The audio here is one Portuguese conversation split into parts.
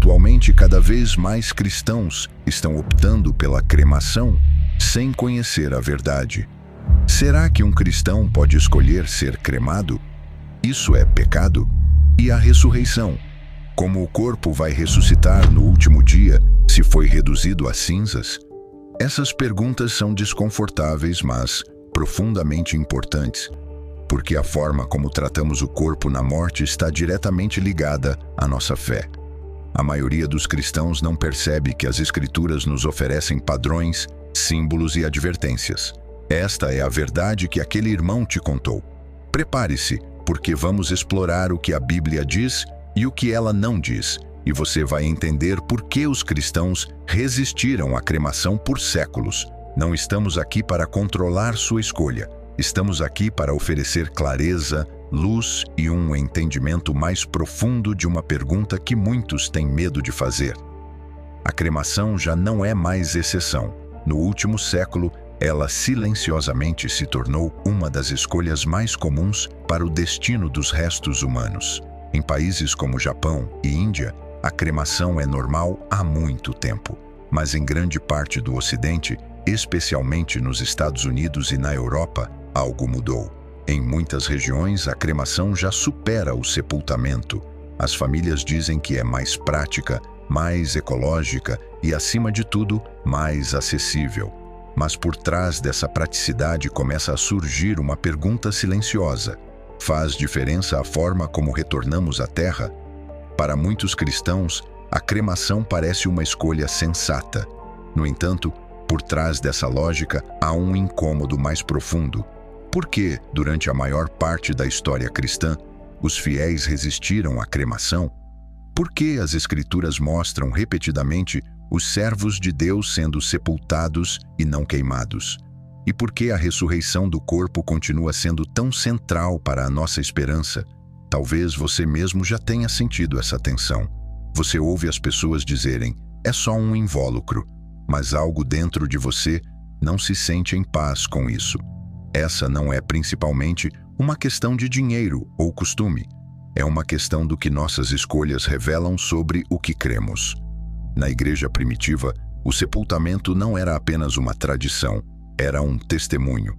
Atualmente, cada vez mais cristãos estão optando pela cremação sem conhecer a verdade. Será que um cristão pode escolher ser cremado? Isso é pecado? E a ressurreição? Como o corpo vai ressuscitar no último dia se foi reduzido a cinzas? Essas perguntas são desconfortáveis, mas profundamente importantes, porque a forma como tratamos o corpo na morte está diretamente ligada à nossa fé. A maioria dos cristãos não percebe que as Escrituras nos oferecem padrões, símbolos e advertências. Esta é a verdade que aquele irmão te contou. Prepare-se, porque vamos explorar o que a Bíblia diz e o que ela não diz, e você vai entender por que os cristãos resistiram à cremação por séculos. Não estamos aqui para controlar sua escolha. Estamos aqui para oferecer clareza, luz e um entendimento mais profundo de uma pergunta que muitos têm medo de fazer. A cremação já não é mais exceção. No último século, ela silenciosamente se tornou uma das escolhas mais comuns para o destino dos restos humanos. Em países como Japão e Índia, a cremação é normal há muito tempo. Mas em grande parte do Ocidente, especialmente nos Estados Unidos e na Europa, algo mudou. Em muitas regiões, a cremação já supera o sepultamento. As famílias dizem que é mais prática, mais ecológica e, acima de tudo, mais acessível. Mas por trás dessa praticidade começa a surgir uma pergunta silenciosa. Faz diferença a forma como retornamos à Terra? Para muitos cristãos, a cremação parece uma escolha sensata. No entanto, por trás dessa lógica há um incômodo mais profundo. Por que, durante a maior parte da história cristã, os fiéis resistiram à cremação? Por que as Escrituras mostram repetidamente os servos de Deus sendo sepultados e não queimados? E por que a ressurreição do corpo continua sendo tão central para a nossa esperança? Talvez você mesmo já tenha sentido essa tensão. Você ouve as pessoas dizerem, é só um invólucro, mas algo dentro de você não se sente em paz com isso. Essa não é principalmente uma questão de dinheiro ou costume. É uma questão do que nossas escolhas revelam sobre o que cremos. Na igreja primitiva, o sepultamento não era apenas uma tradição, era um testemunho.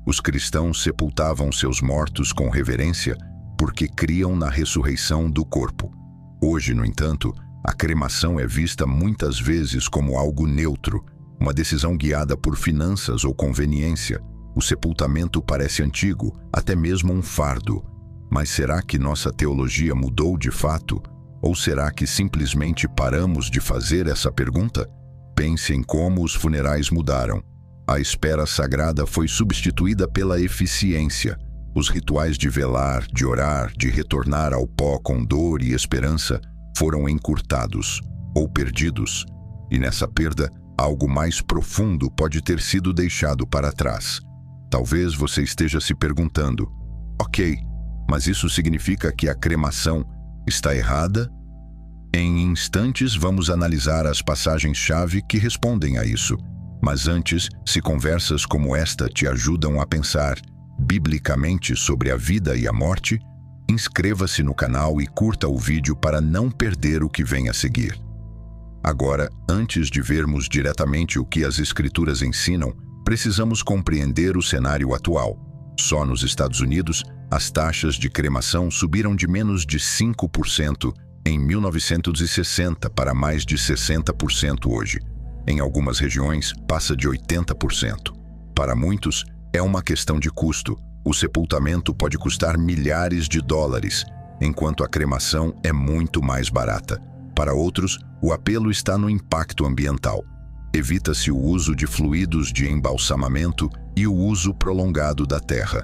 Os cristãos sepultavam seus mortos com reverência porque criam na ressurreição do corpo. Hoje, no entanto, a cremação é vista muitas vezes como algo neutro, uma decisão guiada por finanças ou conveniência. O sepultamento parece antigo, até mesmo um fardo. Mas será que nossa teologia mudou de fato? Ou será que simplesmente paramos de fazer essa pergunta? Pense em como os funerais mudaram. A espera sagrada foi substituída pela eficiência. Os rituais de velar, de orar, de retornar ao pó com dor e esperança foram encurtados ou perdidos. E nessa perda, algo mais profundo pode ter sido deixado para trás. Talvez você esteja se perguntando, ok, mas isso significa que a cremação está errada? Em instantes vamos analisar as passagens-chave que respondem a isso. Mas antes, se conversas como esta te ajudam a pensar biblicamente sobre a vida e a morte, inscreva-se no canal e curta o vídeo para não perder o que vem a seguir. Agora, antes de vermos diretamente o que as Escrituras ensinam, precisamos compreender o cenário atual. Só nos Estados Unidos, as taxas de cremação subiram de menos de 5% em 1960 para mais de 60% hoje. Em algumas regiões, passa de 80%. Para muitos, é uma questão de custo. O sepultamento pode custar milhares de dólares, enquanto a cremação é muito mais barata. Para outros, o apelo está no impacto ambiental. Evita-se o uso de fluidos de embalsamamento e o uso prolongado da terra.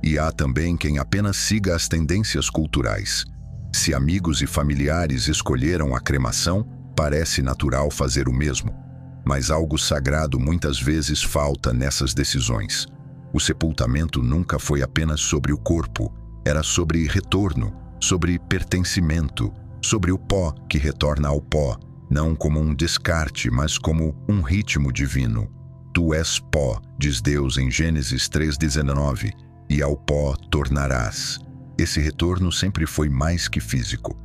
E há também quem apenas siga as tendências culturais. Se amigos e familiares escolheram a cremação, parece natural fazer o mesmo. Mas algo sagrado muitas vezes falta nessas decisões. O sepultamento nunca foi apenas sobre o corpo, era sobre retorno, sobre pertencimento, sobre o pó que retorna ao pó, não como um descarte, mas como um ritmo divino. Tu és pó, diz Deus em Gênesis 3:19, e ao pó tornarás. Esse retorno sempre foi mais que físico.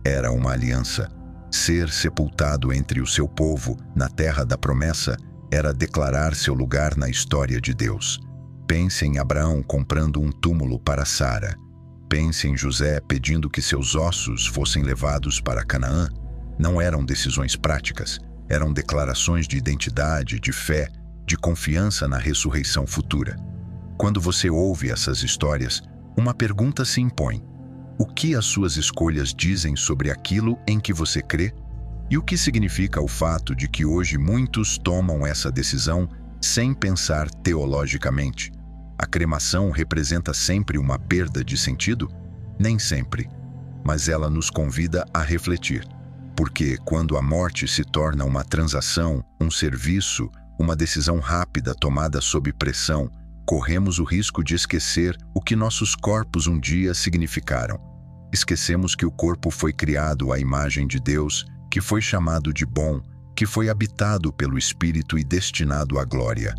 Era uma aliança. Ser sepultado entre o seu povo, na terra da promessa, era declarar seu lugar na história de Deus. Pense em Abraão comprando um túmulo para Sara. Pense em José pedindo que seus ossos fossem levados para Canaã. Não eram decisões práticas, eram declarações de identidade, de fé, de confiança na ressurreição futura. Quando você ouve essas histórias, uma pergunta se impõe: o que as suas escolhas dizem sobre aquilo em que você crê? E o que significa o fato de que hoje muitos tomam essa decisão sem pensar teologicamente? A cremação representa sempre uma perda de sentido? Nem sempre. Mas ela nos convida a refletir. Porque quando a morte se torna uma transação, um serviço, uma decisão rápida tomada sob pressão, corremos o risco de esquecer o que nossos corpos um dia significaram. Esquecemos que o corpo foi criado à imagem de Deus, que foi chamado de bom, que foi habitado pelo Espírito e destinado à glória.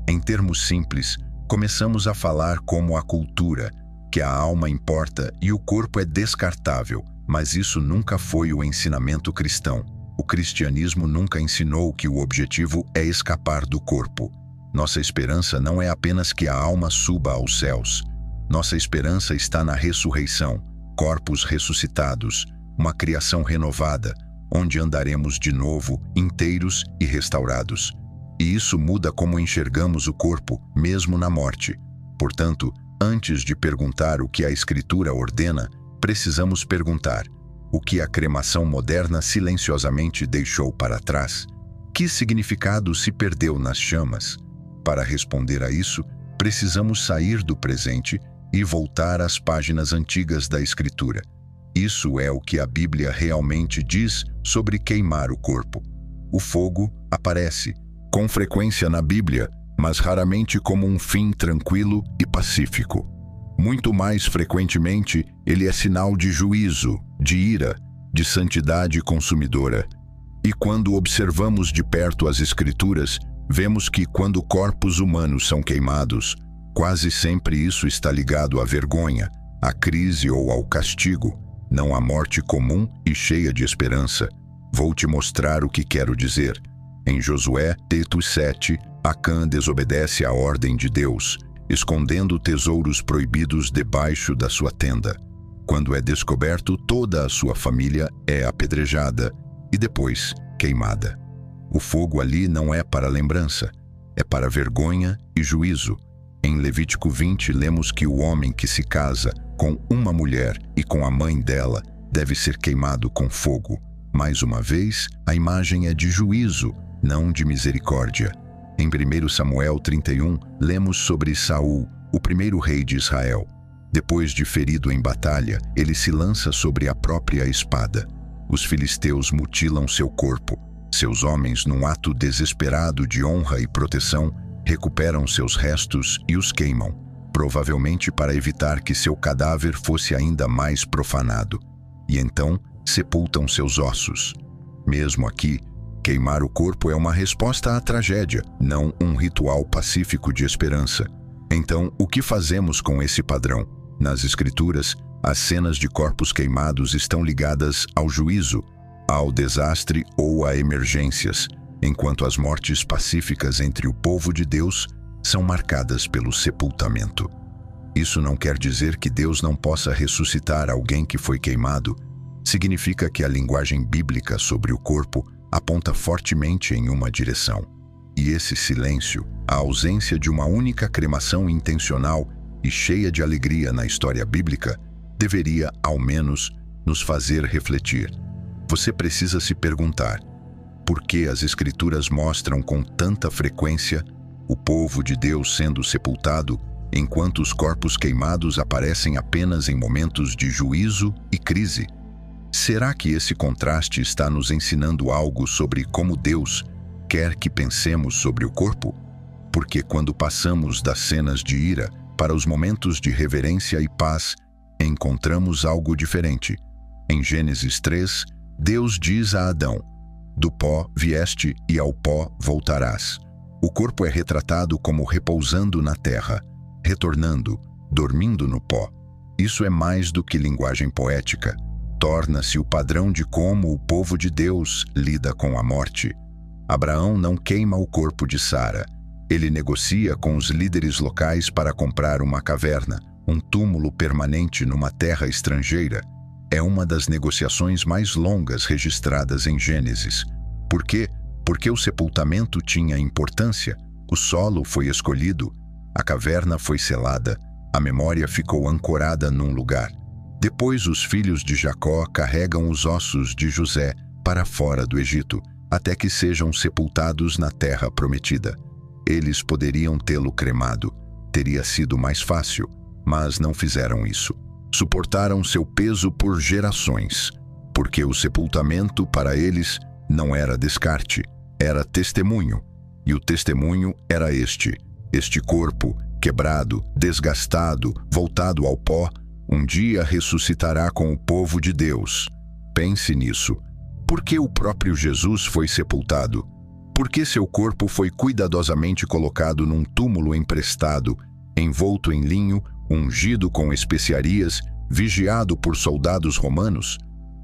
Em termos simples, começamos a falar como a cultura, que a alma importa e o corpo é descartável, mas isso nunca foi o ensinamento cristão. O cristianismo nunca ensinou que o objetivo é escapar do corpo. Nossa esperança não é apenas que a alma suba aos céus. Nossa esperança está na ressurreição, corpos ressuscitados, uma criação renovada, onde andaremos de novo, inteiros e restaurados. E isso muda como enxergamos o corpo, mesmo na morte. Portanto, antes de perguntar o que a Escritura ordena, precisamos perguntar: o que a cremação moderna silenciosamente deixou para trás? Que significado se perdeu nas chamas? Para responder a isso, precisamos sair do presente e voltar às páginas antigas da Escritura. Isso é o que a Bíblia realmente diz sobre queimar o corpo. O fogo aparece, com frequência na Bíblia, mas raramente como um fim tranquilo e pacífico. Muito mais frequentemente, ele é sinal de juízo, de ira, de santidade consumidora. E quando observamos de perto as Escrituras, vemos que quando corpos humanos são queimados, quase sempre isso está ligado à vergonha, à crise ou ao castigo, não à morte comum e cheia de esperança. Vou te mostrar o que quero dizer. Em Josué, Texto 7, Acã desobedece à ordem de Deus, escondendo tesouros proibidos debaixo da sua tenda. Quando é descoberto, toda a sua família é apedrejada e depois queimada. O fogo ali não é para lembrança, é para vergonha e juízo. Em Levítico 20, lemos que o homem que se casa com uma mulher e com a mãe dela deve ser queimado com fogo. Mais uma vez, a imagem é de juízo, não de misericórdia. Em 1 Samuel 31, lemos sobre Saul, o primeiro rei de Israel. Depois de ferido em batalha, ele se lança sobre a própria espada. Os filisteus mutilam seu corpo. Seus homens, num ato desesperado de honra e proteção, recuperam seus restos e os queimam, provavelmente para evitar que seu cadáver fosse ainda mais profanado. E então, sepultam seus ossos. Mesmo aqui, queimar o corpo é uma resposta à tragédia, não um ritual pacífico de esperança. Então, o que fazemos com esse padrão? Nas Escrituras, as cenas de corpos queimados estão ligadas ao juízo, ao desastre ou a emergências, enquanto as mortes pacíficas entre o povo de Deus são marcadas pelo sepultamento. Isso não quer dizer que Deus não possa ressuscitar alguém que foi queimado. Significa que a linguagem bíblica sobre o corpo aponta fortemente em uma direção. E esse silêncio, a ausência de uma única cremação intencional e cheia de alegria na história bíblica, deveria, ao menos, nos fazer refletir. Você precisa se perguntar: por que as Escrituras mostram com tanta frequência o povo de Deus sendo sepultado, enquanto os corpos queimados aparecem apenas em momentos de juízo e crise? Será que esse contraste está nos ensinando algo sobre como Deus quer que pensemos sobre o corpo? Porque quando passamos das cenas de ira para os momentos de reverência e paz, encontramos algo diferente. Em Gênesis 3, Deus diz a Adão: do pó vieste e ao pó voltarás. O corpo é retratado como repousando na terra, retornando, dormindo no pó. Isso é mais do que linguagem poética. torna-se o padrão de como o povo de Deus lida com a morte. Abraão não queima o corpo de Sara. Ele negocia com os líderes locais para comprar uma caverna, um túmulo permanente numa terra estrangeira. É uma das negociações mais longas registradas em Gênesis. Por quê? Porque o sepultamento tinha importância. O solo foi escolhido, a caverna foi selada, a memória ficou ancorada num lugar. Depois os filhos de Jacó carregam os ossos de José para fora do Egito, até que sejam sepultados na terra prometida. Eles poderiam tê-lo cremado. Teria sido mais fácil, mas não fizeram isso. Suportaram seu peso por gerações, porque o sepultamento para eles não era descarte, era testemunho. E o testemunho era este corpo, quebrado, desgastado, voltado ao pó, um dia ressuscitará com o povo de Deus. Pense nisso. Por que o próprio Jesus foi sepultado? Por que seu corpo foi cuidadosamente colocado num túmulo emprestado, envolto em linho, ungido com especiarias, vigiado por soldados romanos?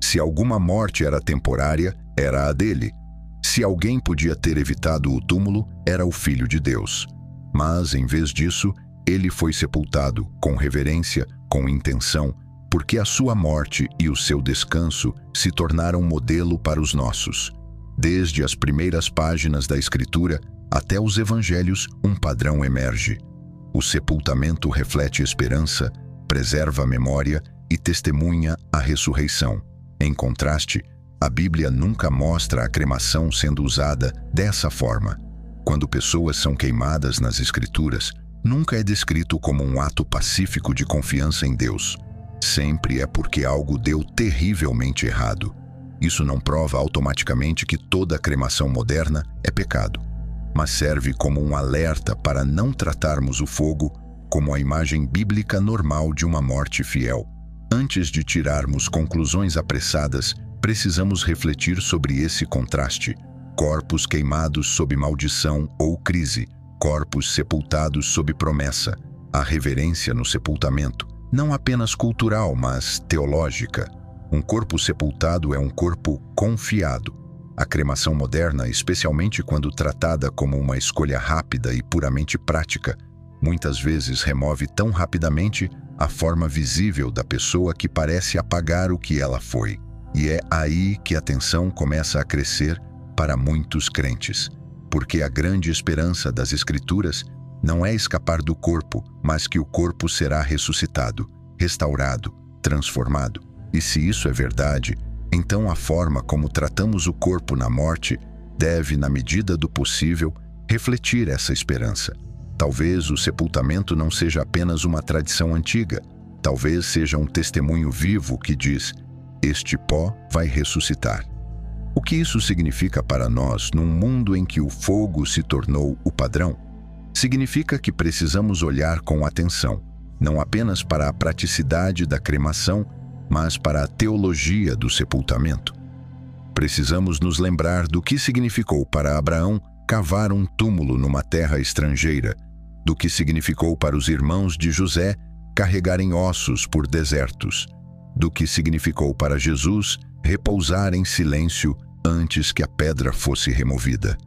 Se alguma morte era temporária, era a dele. Se alguém podia ter evitado o túmulo, era o Filho de Deus. Mas, em vez disso, ele foi sepultado com reverência, com intenção, porque a sua morte e o seu descanso se tornaram modelo para os nossos. Desde as primeiras páginas da Escritura até os Evangelhos, um padrão emerge. O sepultamento reflete esperança, preserva a memória e testemunha a ressurreição. Em contraste, a Bíblia nunca mostra a cremação sendo usada dessa forma. Quando pessoas são queimadas nas Escrituras, nunca é descrito como um ato pacífico de confiança em Deus. Sempre é porque algo deu terrivelmente errado. Isso não prova automaticamente que toda cremação moderna é pecado, mas serve como um alerta para não tratarmos o fogo como a imagem bíblica normal de uma morte fiel. Antes de tirarmos conclusões apressadas, precisamos refletir sobre esse contraste. Corpos queimados sob maldição ou crise, corpos sepultados sob promessa. A reverência no sepultamento, não apenas cultural, mas teológica. Um corpo sepultado é um corpo confiado. A cremação moderna, especialmente quando tratada como uma escolha rápida e puramente prática, muitas vezes remove tão rapidamente a forma visível da pessoa que parece apagar o que ela foi. E é aí que a tensão começa a crescer para muitos crentes, porque a grande esperança das Escrituras não é escapar do corpo, mas que o corpo será ressuscitado, restaurado, transformado. E se isso é verdade, então a forma como tratamos o corpo na morte deve, na medida do possível, refletir essa esperança. Talvez o sepultamento não seja apenas uma tradição antiga, talvez seja um testemunho vivo que diz: este pó vai ressuscitar. O que isso significa para nós num mundo em que o fogo se tornou o padrão? Significa que precisamos olhar com atenção, não apenas para a praticidade da cremação, mas para a teologia do sepultamento. Precisamos nos lembrar do que significou para Abraão cavar um túmulo numa terra estrangeira, do que significou para os irmãos de José carregarem ossos por desertos, do que significou para Jesus repousar em silêncio antes que a pedra fosse removida.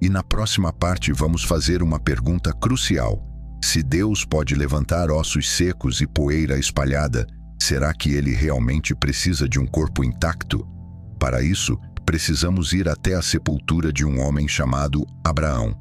E na próxima parte vamos fazer uma pergunta crucial. Se Deus pode levantar ossos secos e poeira espalhada, será que ele realmente precisa de um corpo intacto? Para isso, precisamos ir até a sepultura de um homem chamado Abraão.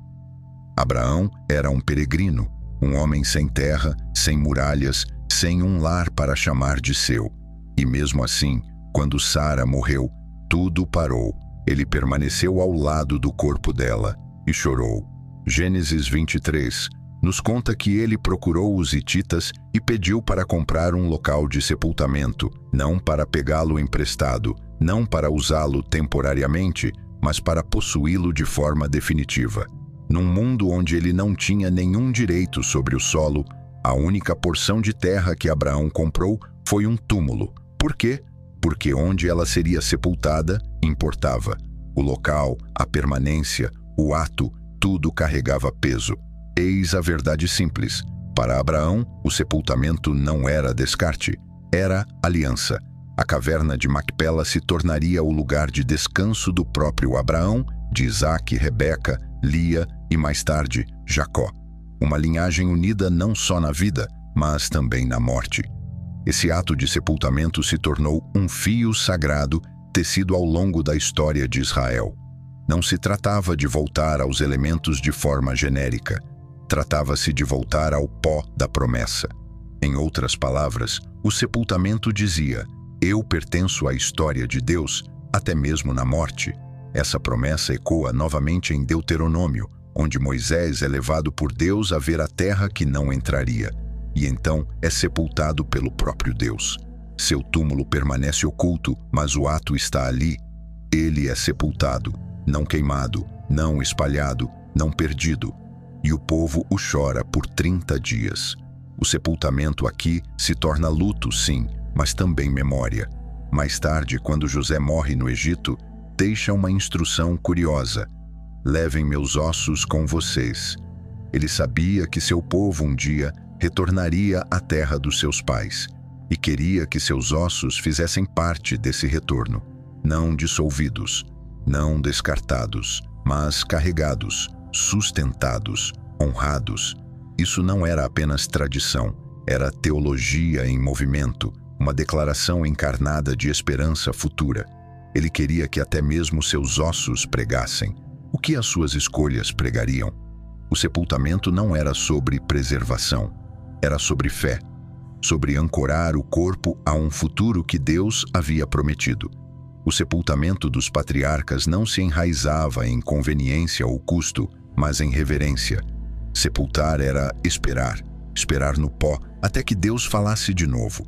Abraão era um peregrino, um homem sem terra, sem muralhas, sem um lar para chamar de seu. E mesmo assim, quando Sara morreu, tudo parou. Ele permaneceu ao lado do corpo dela e chorou. Gênesis 23 nos conta que ele procurou os hititas e pediu para comprar um local de sepultamento, não para pegá-lo emprestado, não para usá-lo temporariamente, mas para possuí-lo de forma definitiva. Num mundo onde ele não tinha nenhum direito sobre o solo, a única porção de terra que Abraão comprou foi um túmulo. Por quê? Porque onde ela seria sepultada importava. O local, a permanência, o ato, tudo carregava peso. Eis a verdade simples. Para Abraão, o sepultamento não era descarte, era aliança. A caverna de Macpela se tornaria o lugar de descanso do próprio Abraão, de Isaque, Rebeca, Lia e, mais tarde, Jacó. Uma linhagem unida não só na vida, mas também na morte. Esse ato de sepultamento se tornou um fio sagrado tecido ao longo da história de Israel. Não se tratava de voltar aos elementos de forma genérica. Tratava-se de voltar ao pó da promessa. Em outras palavras, o sepultamento dizia: eu pertenço à história de Deus, até mesmo na morte. Essa promessa ecoa novamente em Deuteronômio, onde Moisés é levado por Deus a ver a terra que não entraria, e então é sepultado pelo próprio Deus. Seu túmulo permanece oculto, mas o ato está ali. Ele é sepultado, não queimado, não espalhado, não perdido. E o povo o chora por 30 dias. O sepultamento aqui se torna luto, sim, mas também memória. Mais tarde, quando José morre no Egito, deixa uma instrução curiosa: levem meus ossos com vocês. Ele sabia que seu povo um dia retornaria à terra dos seus pais e queria que seus ossos fizessem parte desse retorno, não dissolvidos, não descartados, mas carregados, sustentados, honrados. Isso não era apenas tradição, era teologia em movimento, uma declaração encarnada de esperança futura. Ele queria que até mesmo seus ossos pregassem. O que as suas escolhas pregariam? O sepultamento não era sobre preservação, era sobre fé, sobre ancorar o corpo a um futuro que Deus havia prometido. O sepultamento dos patriarcas não se enraizava em conveniência ou custo, mas em reverência. Sepultar era esperar no pó até que Deus falasse de novo.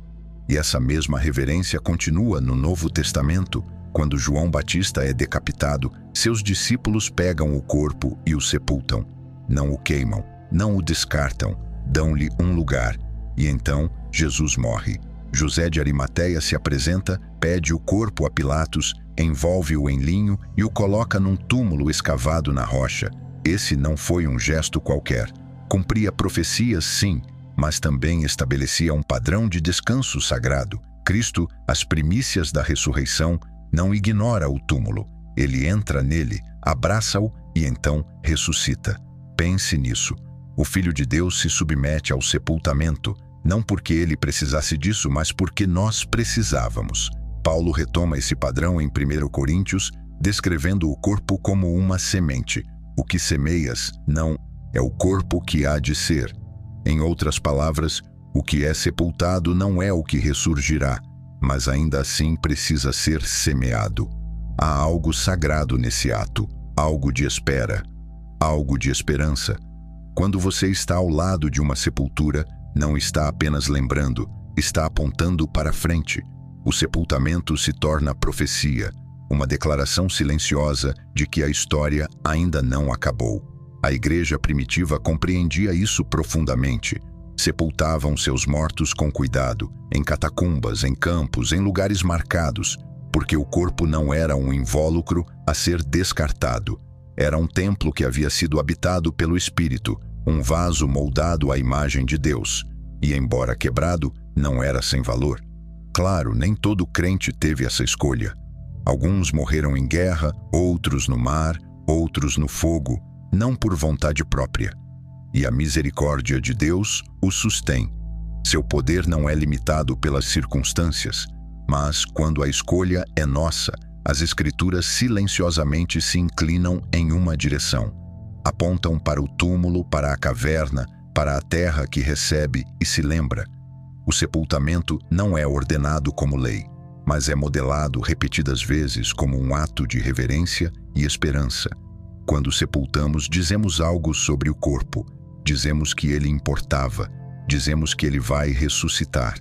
E essa mesma reverência continua no Novo Testamento. Quando João Batista é decapitado, seus discípulos pegam o corpo e o sepultam. Não o queimam, não o descartam, dão-lhe um lugar. E então Jesus morre. José de Arimateia se apresenta, pede o corpo a Pilatos, envolve-o em linho e o coloca num túmulo escavado na rocha. Esse não foi um gesto qualquer. Cumpria profecias, sim, mas também estabelecia um padrão de descanso sagrado. Cristo, as primícias da ressurreição, não ignora o túmulo. Ele entra nele, abraça-o e então ressuscita. Pense nisso. O Filho de Deus se submete ao sepultamento, não porque ele precisasse disso, mas porque nós precisávamos. Paulo retoma esse padrão em 1 Coríntios, descrevendo o corpo como uma semente. O que semeias não é o corpo que há de ser. Em outras palavras, o que é sepultado não é o que ressurgirá, mas ainda assim precisa ser semeado. Há algo sagrado nesse ato, algo de espera, algo de esperança. Quando você está ao lado de uma sepultura, não está apenas lembrando, está apontando para frente. O sepultamento se torna profecia, uma declaração silenciosa de que a história ainda não acabou. A igreja primitiva compreendia isso profundamente. Sepultavam seus mortos com cuidado, em catacumbas, em campos, em lugares marcados, porque o corpo não era um invólucro a ser descartado. Era um templo que havia sido habitado pelo Espírito, um vaso moldado à imagem de Deus, e embora quebrado, não era sem valor. Claro, nem todo crente teve essa escolha. Alguns morreram em guerra, outros no mar, outros no fogo, não por vontade própria. E a misericórdia de Deus os sustém. Seu poder não é limitado pelas circunstâncias, mas quando a escolha é nossa, as Escrituras silenciosamente se inclinam em uma direção. Apontam para o túmulo, para a caverna, para a terra que recebe e se lembra. O sepultamento não é ordenado como lei, mas é modelado repetidas vezes como um ato de reverência e esperança. Quando sepultamos, dizemos algo sobre o corpo, dizemos que ele importava, dizemos que ele vai ressuscitar,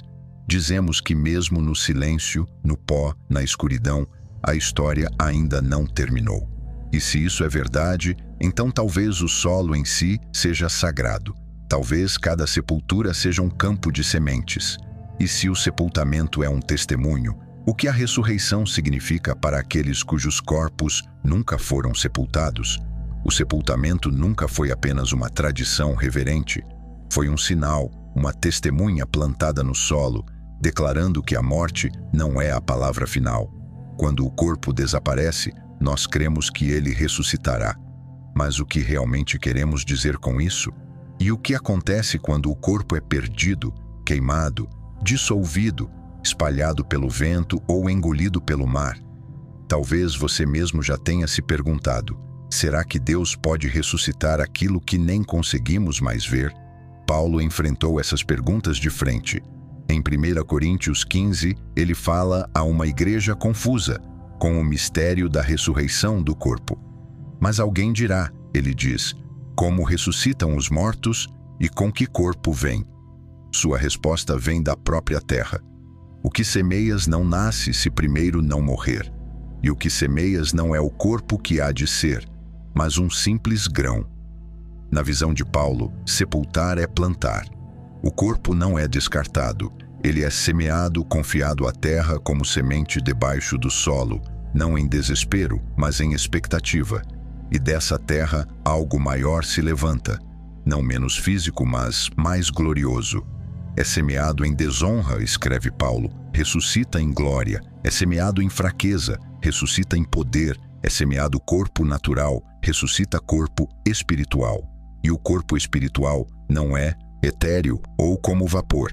dizemos que mesmo no silêncio, no pó, na escuridão, a história ainda não terminou. E se isso é verdade, então talvez o solo em si seja sagrado. Talvez cada sepultura seja um campo de sementes. E se o sepultamento é um testemunho, o que a ressurreição significa para aqueles cujos corpos nunca foram sepultados? O sepultamento nunca foi apenas uma tradição reverente. Foi um sinal, uma testemunha plantada no solo, declarando que a morte não é a palavra final. Quando o corpo desaparece, nós cremos que ele ressuscitará. Mas o que realmente queremos dizer com isso? E o que acontece quando o corpo é perdido, queimado, dissolvido, espalhado pelo vento ou engolido pelo mar? Talvez você mesmo já tenha se perguntado: será que Deus pode ressuscitar aquilo que nem conseguimos mais ver? Paulo enfrentou essas perguntas de frente. Em 1 Coríntios 15, ele fala a uma igreja confusa com o mistério da ressurreição do corpo. Mas alguém dirá, ele diz, como ressuscitam os mortos e com que corpo vem? Sua resposta vem da própria terra. O que semeias não nasce se primeiro não morrer. E o que semeias não é o corpo que há de ser, mas um simples grão. Na visão de Paulo, sepultar é plantar. O corpo não é descartado, ele é semeado, confiado à terra como semente debaixo do solo, não em desespero, mas em expectativa. E dessa terra algo maior se levanta, não menos físico, mas mais glorioso. É semeado em desonra, escreve Paulo, ressuscita em glória. É semeado em fraqueza, ressuscita em poder. É semeado corpo natural, ressuscita corpo espiritual. E o corpo espiritual não é etéreo ou como vapor.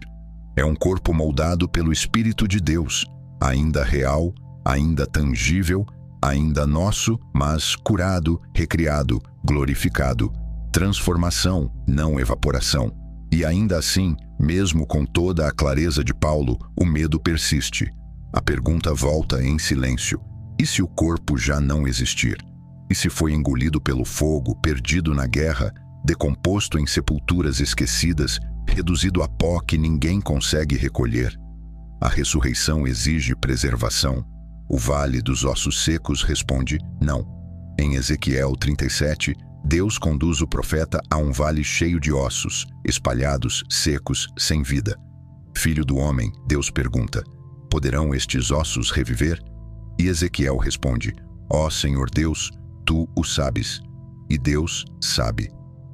É um corpo moldado pelo Espírito de Deus, ainda real, ainda tangível, ainda nosso, mas curado, recriado, glorificado. Transformação, não evaporação. E ainda assim, mesmo com toda a clareza de Paulo, o medo persiste. A pergunta volta em silêncio. E se o corpo já não existir? E se foi engolido pelo fogo, perdido na guerra, decomposto em sepulturas esquecidas, reduzido a pó que ninguém consegue recolher? A ressurreição exige preservação. O vale dos ossos secos responde não. Em Ezequiel 37, Deus conduz o profeta a um vale cheio de ossos, espalhados, secos, sem vida. Filho do homem, Deus pergunta: poderão estes ossos reviver? E Ezequiel responde: ó Senhor Deus, tu o sabes. E Deus sabe.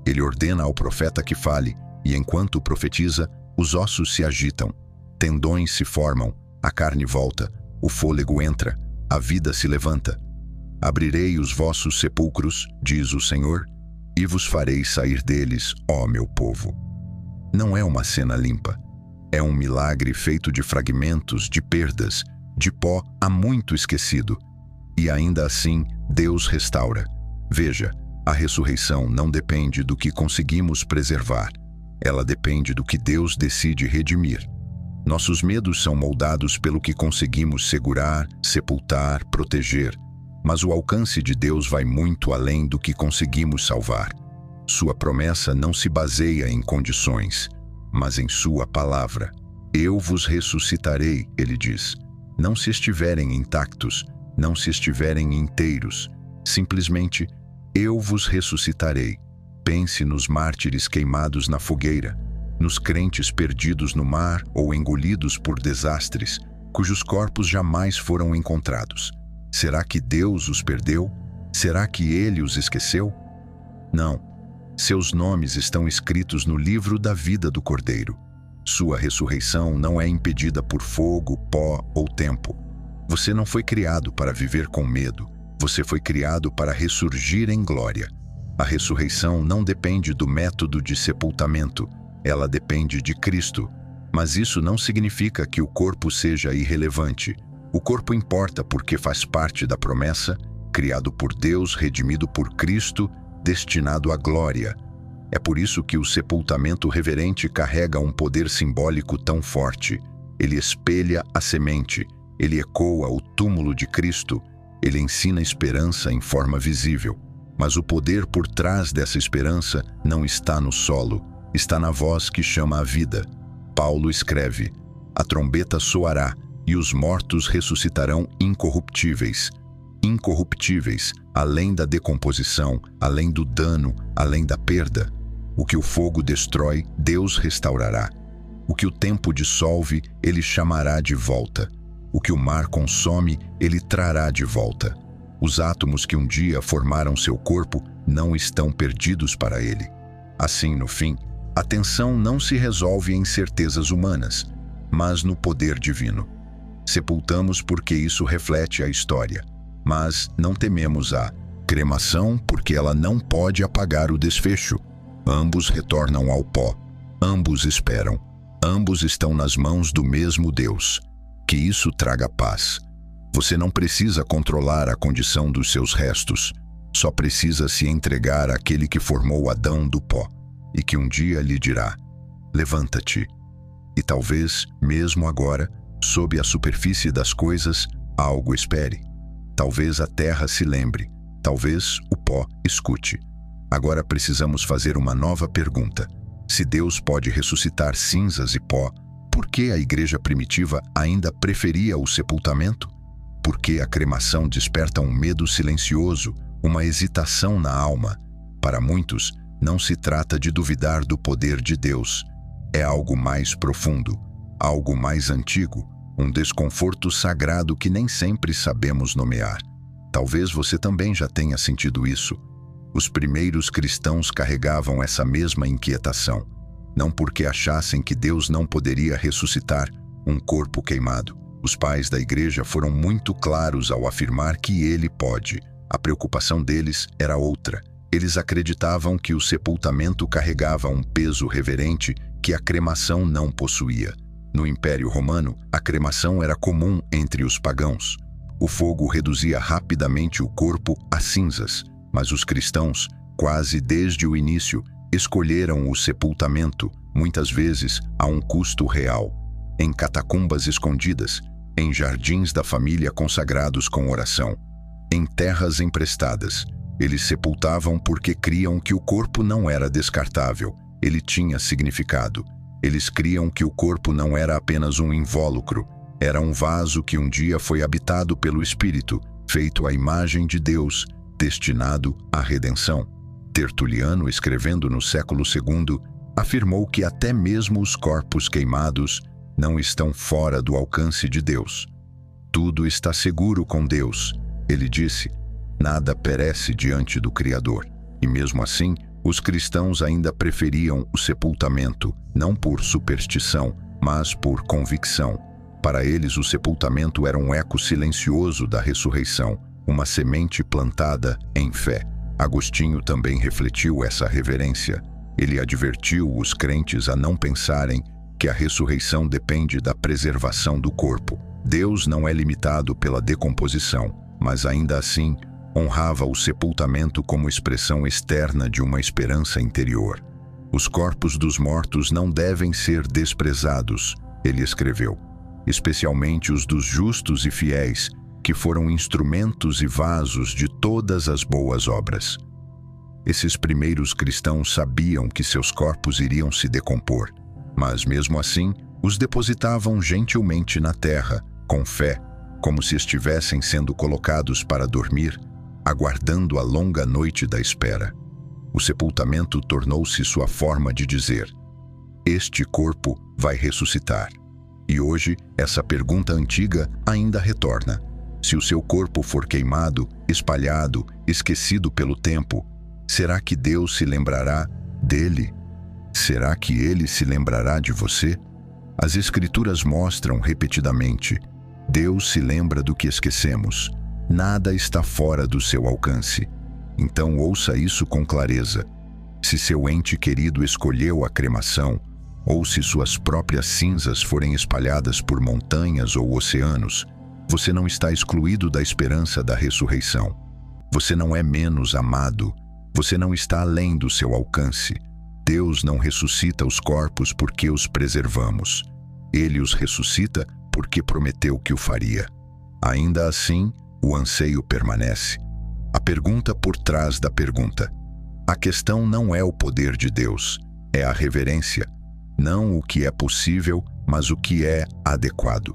Ele ordena ao profeta que fale, e enquanto profetiza, os ossos se agitam, tendões se formam, a carne volta, o fôlego entra, a vida se levanta. Abrirei os vossos sepulcros, diz o Senhor, e vos farei sair deles, ó meu povo. Não é uma cena limpa. É um milagre feito de fragmentos, de perdas, de pó há muito esquecido. E ainda assim, Deus restaura. Veja, a ressurreição não depende do que conseguimos preservar. Ela depende do que Deus decide redimir. Nossos medos são moldados pelo que conseguimos segurar, sepultar, proteger. Mas o alcance de Deus vai muito além do que conseguimos salvar. Sua promessa não se baseia em condições, mas em sua palavra. Eu vos ressuscitarei, ele diz. Não se estiverem intactos, não se estiverem inteiros. Simplesmente, eu vos ressuscitarei. Pense nos mártires queimados na fogueira, nos crentes perdidos no mar ou engolidos por desastres, cujos corpos jamais foram encontrados. Será que Deus os perdeu? Será que Ele os esqueceu? Não. Seus nomes estão escritos no livro da vida do Cordeiro. Sua ressurreição não é impedida por fogo, pó ou tempo. Você não foi criado para viver com medo. Você foi criado para ressurgir em glória. A ressurreição não depende do método de sepultamento. Ela depende de Cristo. Mas isso não significa que o corpo seja irrelevante. O corpo importa porque faz parte da promessa, criado por Deus, redimido por Cristo, destinado à glória. É por isso que o sepultamento reverente carrega um poder simbólico tão forte. Ele espelha a semente, ele ecoa o túmulo de Cristo, ele ensina esperança em forma visível. Mas o poder por trás dessa esperança não está no solo, está na voz que chama a vida. Paulo escreve: a trombeta soará, e os mortos ressuscitarão incorruptíveis. Incorruptíveis, além da decomposição, além do dano, além da perda. O que o fogo destrói, Deus restaurará. O que o tempo dissolve, Ele chamará de volta. O que o mar consome, Ele trará de volta. Os átomos que um dia formaram seu corpo não estão perdidos para Ele. Assim, no fim, a tensão não se resolve em certezas humanas. mas no poder divino. Sepultamos porque isso reflete a história, mas não tememos a cremação porque ela não pode apagar o desfecho. Ambos retornam ao pó, ambos esperam, ambos estão nas mãos do mesmo Deus. Que isso traga paz. Você não precisa controlar a condição dos seus restos, só precisa se entregar àquele que formou Adão do pó e que um dia lhe dirá: levanta-te. E talvez, mesmo agora, sob a superfície das coisas, algo espere. Talvez a terra se lembre, talvez o pó escute. Agora precisamos fazer uma nova pergunta. Se Deus pode ressuscitar cinzas e pó, por que a igreja primitiva ainda preferia o sepultamento? Por que a cremação desperta um medo silencioso, uma hesitação na alma? Para muitos, não se trata de duvidar do poder de Deus. É algo mais profundo, algo mais antigo, um desconforto sagrado que nem sempre sabemos nomear. Talvez você também já tenha sentido isso. Os primeiros cristãos carregavam essa mesma inquietação, não porque achassem que Deus não poderia ressuscitar um corpo queimado. Os pais da igreja foram muito claros ao afirmar que ele pode. A preocupação deles era outra. Eles acreditavam que o sepultamento carregava um peso reverente que a cremação não possuía. No Império Romano, a cremação era comum entre os pagãos. O fogo reduzia rapidamente o corpo a cinzas, mas os cristãos, quase desde o início, escolheram o sepultamento, muitas vezes a um custo real, em catacumbas escondidas, em jardins da família consagrados com oração, em terras emprestadas. Eles sepultavam porque criam que o corpo não era descartável, ele tinha significado. Eles criam que o corpo não era apenas um invólucro, era um vaso que um dia foi habitado pelo Espírito, feito à imagem de Deus, destinado à redenção. Tertuliano, escrevendo no século II, afirmou que até mesmo os corpos queimados não estão fora do alcance de Deus. Tudo está seguro com Deus. Ele disse: nada perece diante do Criador. E mesmo assim, os cristãos ainda preferiam o sepultamento, não por superstição, mas por convicção. Para eles, o sepultamento era um eco silencioso da ressurreição, uma semente plantada em fé. Agostinho também refletiu essa reverência. Ele advertiu os crentes a não pensarem que a ressurreição depende da preservação do corpo. Deus não é limitado pela decomposição, mas ainda assim honrava o sepultamento como expressão externa de uma esperança interior. Os corpos dos mortos não devem ser desprezados, ele escreveu, especialmente os dos justos e fiéis, que foram instrumentos e vasos de todas as boas obras. Esses primeiros cristãos sabiam que seus corpos iriam se decompor, mas mesmo assim os depositavam gentilmente na terra, com fé, como se estivessem sendo colocados para dormir, aguardando a longa noite da espera. O sepultamento tornou-se sua forma de dizer: este corpo vai ressuscitar. E hoje, essa pergunta antiga ainda retorna. Se o seu corpo for queimado, espalhado, esquecido pelo tempo, será que Deus se lembrará dele? Será que ele se lembrará de você? As Escrituras mostram repetidamente: Deus se lembra do que esquecemos. Nada está fora do seu alcance. Então ouça isso com clareza. Se seu ente querido escolheu a cremação, ou se suas próprias cinzas forem espalhadas por montanhas ou oceanos, você não está excluído da esperança da ressurreição. Você não é menos amado. Você não está além do seu alcance. Deus não ressuscita os corpos porque os preservamos. Ele os ressuscita porque prometeu que o faria. Ainda assim, o anseio permanece. A pergunta por trás da pergunta. A questão não é o poder de Deus, é a reverência. Não o que é possível, mas o que é adequado.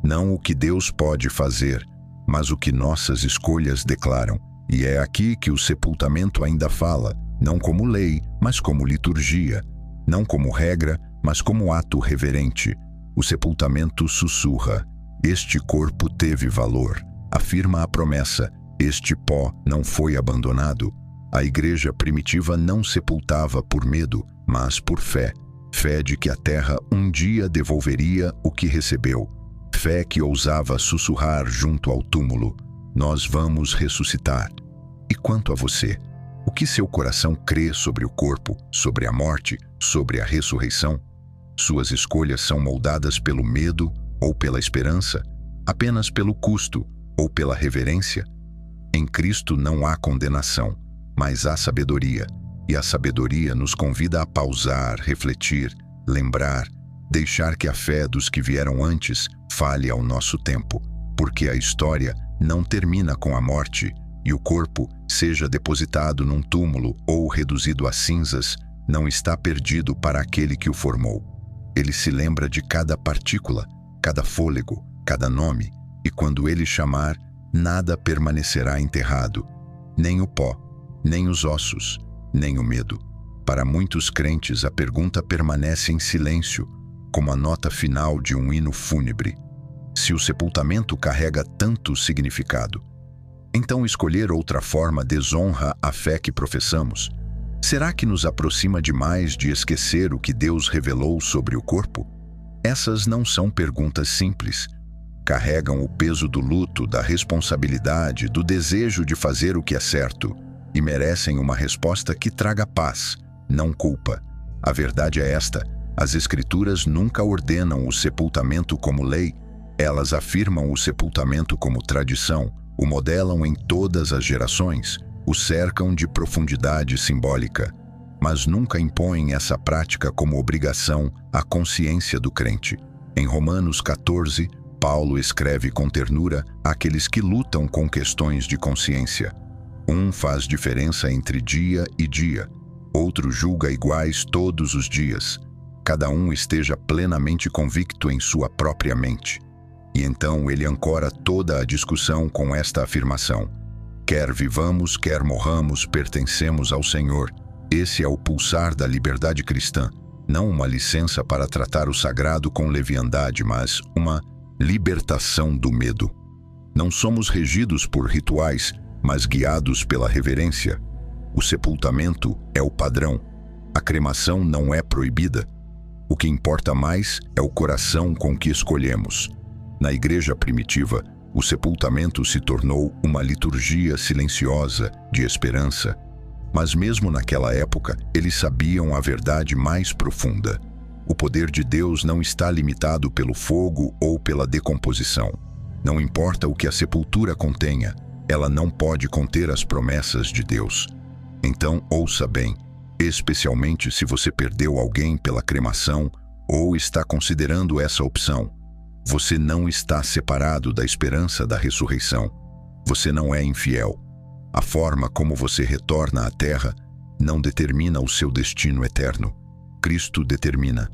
Não o que Deus pode fazer, mas o que nossas escolhas declaram. E é aqui que o sepultamento ainda fala, não como lei, mas como liturgia. Não como regra, mas como ato reverente. O sepultamento sussurra: este corpo teve valor. Afirma a promessa: este pó não foi abandonado. A igreja primitiva não sepultava por medo, mas por fé. fé de que a terra um dia devolveria o que recebeu, fé que ousava sussurrar junto ao túmulo: nós vamos ressuscitar. E quanto a você? O que seu coração crê sobre o corpo, sobre a morte, sobre a ressurreição? Suas escolhas são moldadas pelo medo ou pela esperança, apenas pelo custo ou pela reverência? Em Cristo não há condenação, mas há sabedoria, e a sabedoria nos convida a pausar, refletir, lembrar, deixar que a fé dos que vieram antes fale ao nosso tempo, porque a história não termina com a morte, e o corpo, seja depositado num túmulo ou reduzido a cinzas, não está perdido para aquele que o formou. Ele se lembra de cada partícula, cada fôlego, cada nome, e quando ele chamar, nada permanecerá enterrado, nem o pó, nem os ossos, nem o medo. Para muitos crentes, a pergunta permanece em silêncio, como a nota final de um hino fúnebre. Se o sepultamento carrega tanto significado, então escolher outra forma desonra a fé que professamos? Será que nos aproxima demais de esquecer o que Deus revelou sobre o corpo? Essas não são perguntas simples. Carregam o peso do luto, da responsabilidade, do desejo de fazer o que é certo, e merecem uma resposta que traga paz, não culpa. A verdade é esta: as Escrituras nunca ordenam o sepultamento como lei, elas afirmam o sepultamento como tradição, o modelam em todas as gerações, o cercam de profundidade simbólica, mas nunca impõem essa prática como obrigação à consciência do crente. Em Romanos 14, Paulo escreve com ternura àqueles que lutam com questões de consciência. Um faz diferença entre dia e dia, outro julga iguais todos os dias. Cada um esteja plenamente convicto em sua própria mente. E então ele ancora toda a discussão com esta afirmação: quer vivamos, quer morramos, pertencemos ao Senhor. Esse é o pulsar da liberdade cristã, não uma licença para tratar o sagrado com leviandade, mas uma libertação do medo. Não somos regidos por rituais, mas guiados pela reverência. O sepultamento é o padrão. A cremação não é proibida. O que importa mais é o coração com que escolhemos. Na igreja primitiva, o sepultamento se tornou uma liturgia silenciosa de esperança. Mas mesmo naquela época, eles sabiam a verdade mais profunda. O poder de Deus não está limitado pelo fogo ou pela decomposição. Não importa o que a sepultura contenha, ela não pode conter as promessas de Deus. Então, ouça bem, especialmente se você perdeu alguém pela cremação ou está considerando essa opção. Você não está separado da esperança da ressurreição. Você não é infiel. A forma como você retorna à terra não determina o seu destino eterno. Cristo determina.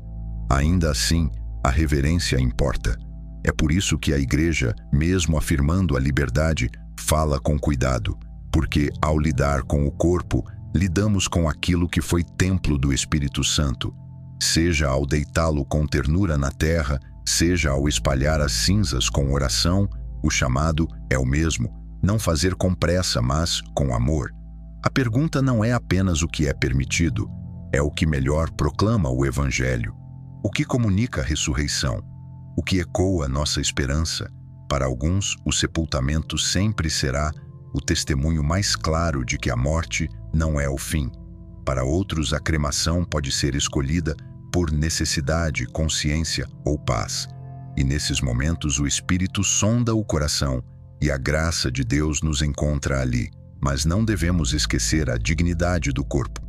Ainda assim, a reverência importa. É por isso que a igreja, mesmo afirmando a liberdade, fala com cuidado, porque ao lidar com o corpo, lidamos com aquilo que foi templo do Espírito Santo. Seja ao deitá-lo com ternura na terra, seja ao espalhar as cinzas com oração, o chamado é o mesmo: não fazer com pressa, mas com amor. A pergunta não é apenas o que é permitido, é o que melhor proclama o Evangelho, o que comunica a ressurreição, o que ecoa nossa esperança. Para alguns, o sepultamento sempre será o testemunho mais claro de que a morte não é o fim. Para outros, a cremação pode ser escolhida por necessidade, consciência ou paz. E nesses momentos o Espírito sonda o coração e a graça de Deus nos encontra ali. Mas não devemos esquecer a dignidade do corpo.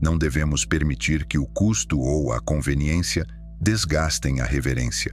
Não devemos permitir que o custo ou a conveniência desgastem a reverência.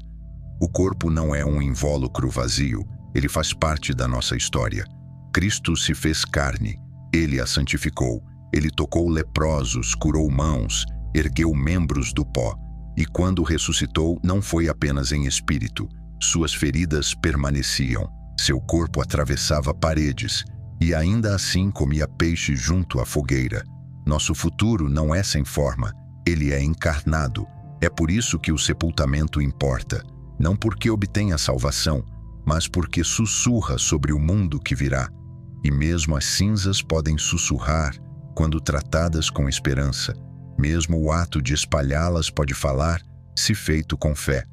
O corpo não é um invólucro vazio, ele faz parte da nossa história. Cristo se fez carne, ele a santificou, ele tocou leprosos, curou mãos, ergueu membros do pó, e quando ressuscitou não foi apenas em espírito. Suas feridas permaneciam, seu corpo atravessava paredes, e ainda assim comia peixe junto à fogueira. Nosso futuro não é sem forma, ele é encarnado. É por isso que o sepultamento importa, não porque obtém a salvação, mas porque sussurra sobre o mundo que virá. E mesmo as cinzas podem sussurrar quando tratadas com esperança. Mesmo o ato de espalhá-las pode falar, se feito com fé.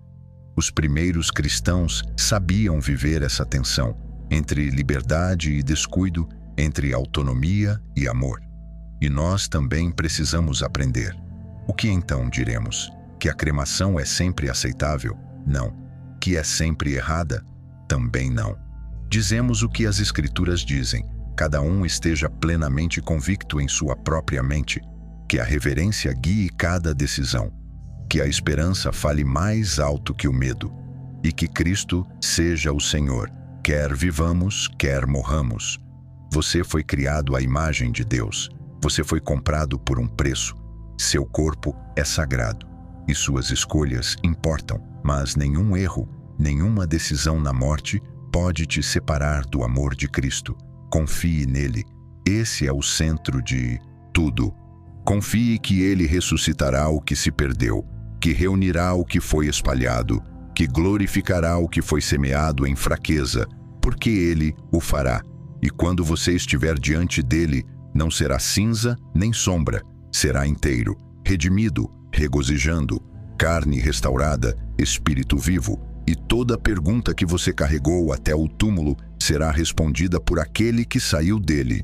Os primeiros cristãos sabiam viver essa tensão entre liberdade e descuido, entre autonomia e amor. E nós também precisamos aprender. O que então diremos? Que a cremação é sempre aceitável? Não. Que é sempre errada? Também não. Dizemos o que as Escrituras dizem. Cada um esteja plenamente convicto em sua própria mente. Que a reverência guie cada decisão. Que a esperança fale mais alto que o medo. E que Cristo seja o Senhor, quer vivamos, quer morramos. Você foi criado à imagem de Deus. Você foi comprado por um preço. Seu corpo é sagrado. E suas escolhas importam, mas nenhum erro, nenhuma decisão na morte pode te separar do amor de Cristo. Confie nele. Esse é o centro de tudo. Confie que ele ressuscitará o que se perdeu, que reunirá o que foi espalhado, que glorificará o que foi semeado em fraqueza, porque ele o fará. E quando você estiver diante dele, não será cinza nem sombra, será inteiro, redimido, regozijando, carne restaurada, espírito vivo, e toda pergunta que você carregou até o túmulo será respondida por aquele que saiu dele.